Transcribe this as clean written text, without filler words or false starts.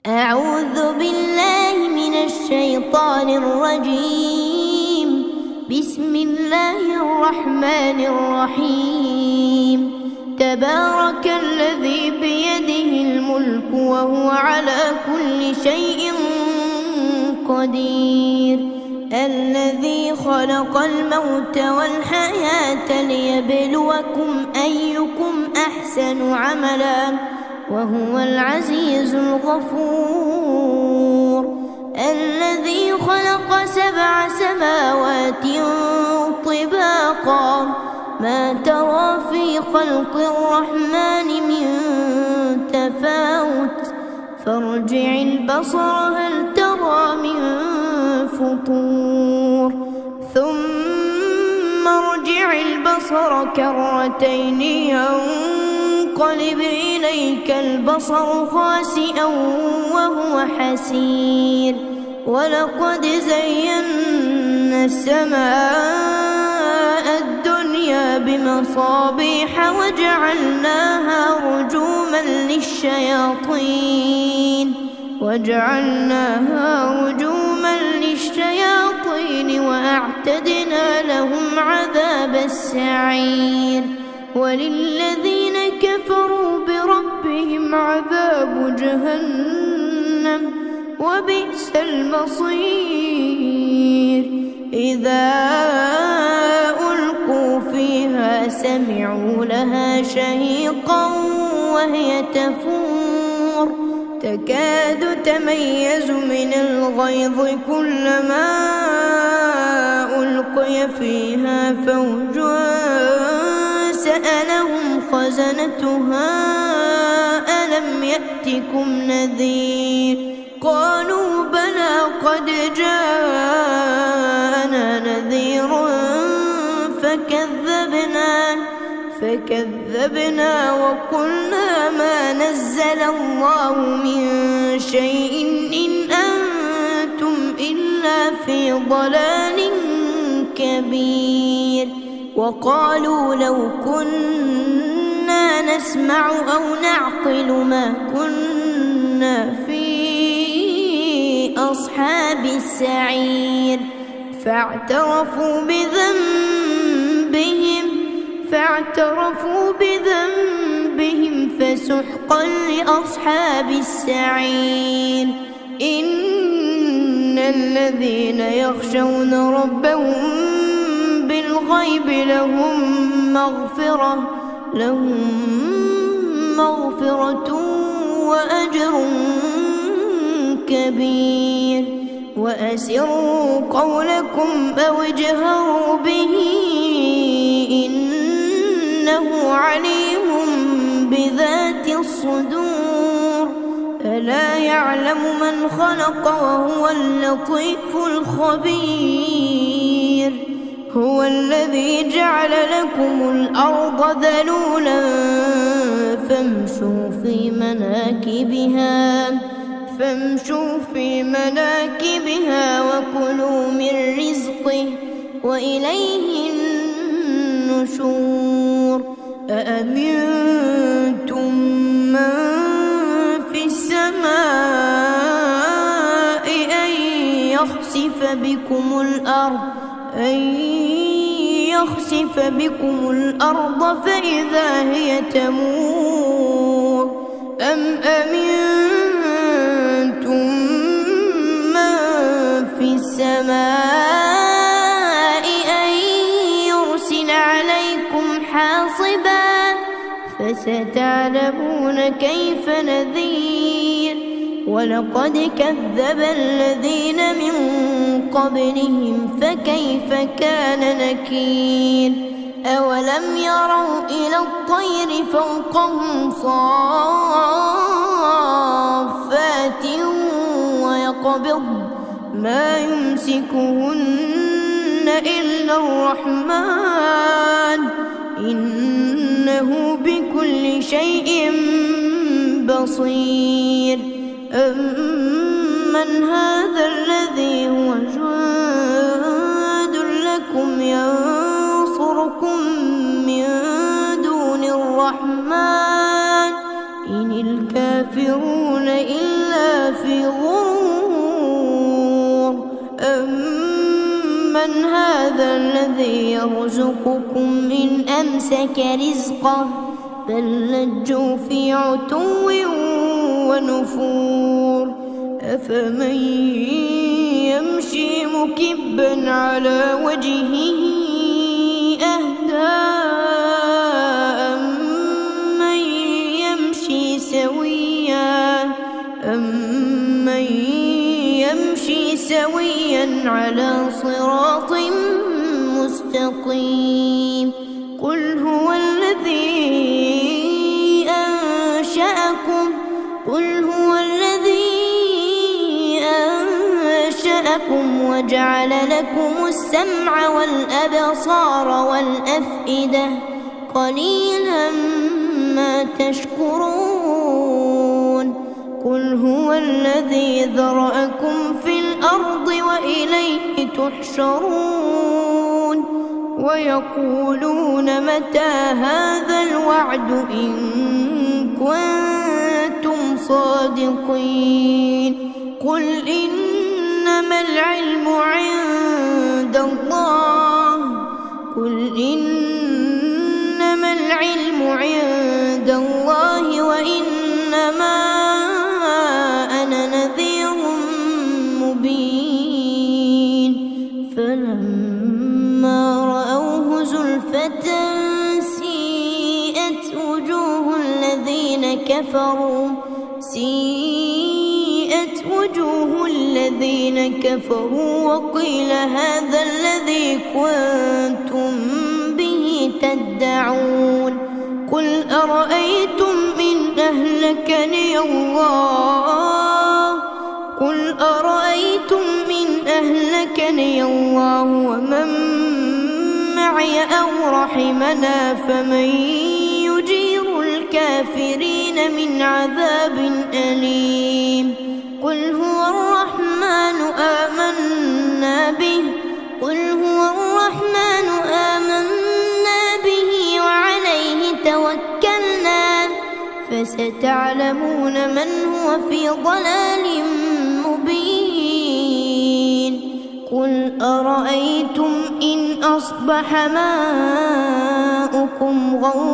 أعوذ بالله من الشيطان الرجيم. بسم الله الرحمن الرحيم. تبارك الذي بيده الملك وهو على كل شيء قدير. الذي خلق الموت والحياة ليبلوكم أيكم أحسن عملا وهو العزيز الغفور. الذي خلق 7 سماوات طباقا ما ترى في خلق الرحمن من تفاوت فارجع البصر هل ترى من فطور ثم ارجع البصر كرتين ينقلب إليك البصر خاسئا وهو حسير. ولقد زينا السماء الدنيا بمصابيح وجعلناها رجوما للشياطين وأعتدنا لهم عذاب السعير. وللذين كفروا بربهم عذاب جهنم وبئس المصير. إذا ألقوا فيها سمعوا لها شهيقا وهي تفور تكاد تميز من الغيظ كلما ألقي فيها فوج سألهم خزنتها ألم يأتكم نذير قالوا بلى قد جاءنا نذير فكذبنا وقلنا ما نزل الله من شيء إن أنتم إلا في ضلال كبير. وقالوا لو كنا نسمع أو نعقل ما كنا في أصحاب السعير. فاعترفوا بذنبهم فسحقا لأصحاب السعير. إن الذين يخشون ربهم بالغيب لهم مغفرة وأجر كبير. وأسروا قولكم أو اجهروا به إنه عليم بذات الصدور. ألا يعلم من خلق وهو اللطيف الخبير. هو الذي جعل لكم الأرض ذلولا فامشوا في مناكبها وكلوا من رزقه وإليه النشور. أأمنتم من في السماء أن يخسف بكم الأرض فإذا هي تمور أم أمنتم من في السماء أن يرسل عليكم حاصبا فستعلمون كيف نذير. ولقد كذب الذين من قبلهم فكيف كان نكير. أولم يروا إلى الطير فوقهم صافات ويقبض ما يمسكهن إلا الرحمن إنه بكل شيء بصير. أمن هذا الذي هو جند لكم ينصركم من دون الرحمن إن الكافرون إلا هذا الذي يرزقكم إن أمسك رزقه بل لجوا في عتو ونفور أفمن يمشي مكبا على وجهه أهدى أمن يمشي سويا على صراط مستقيم قل هو الذي أنشأكم وجعل لكم السمع والأبصار والأفئدة قليلا ما تشكرون قل هو الذي ذرأكم في الأرض وإليه تحشرون ويقولون متى هذا الوعد إن كنتم صادقين قل إنما العلم عند الله وإنما أنا نذير مبين فلما رأوه زلفة سيئت وجوه الذين كفروا وقيل هذا الذي كنتم به تدعون قل أرأيتم إن أهلكني الله ومن معي أو رحمنا فمن يجير الكافرين من عذاب أليم قل هو الرحمن آمنا به وعليه توكلنا فستعلمون من هو في ضلال مبين قل أرأيتم إن أصبح ماؤكم غورا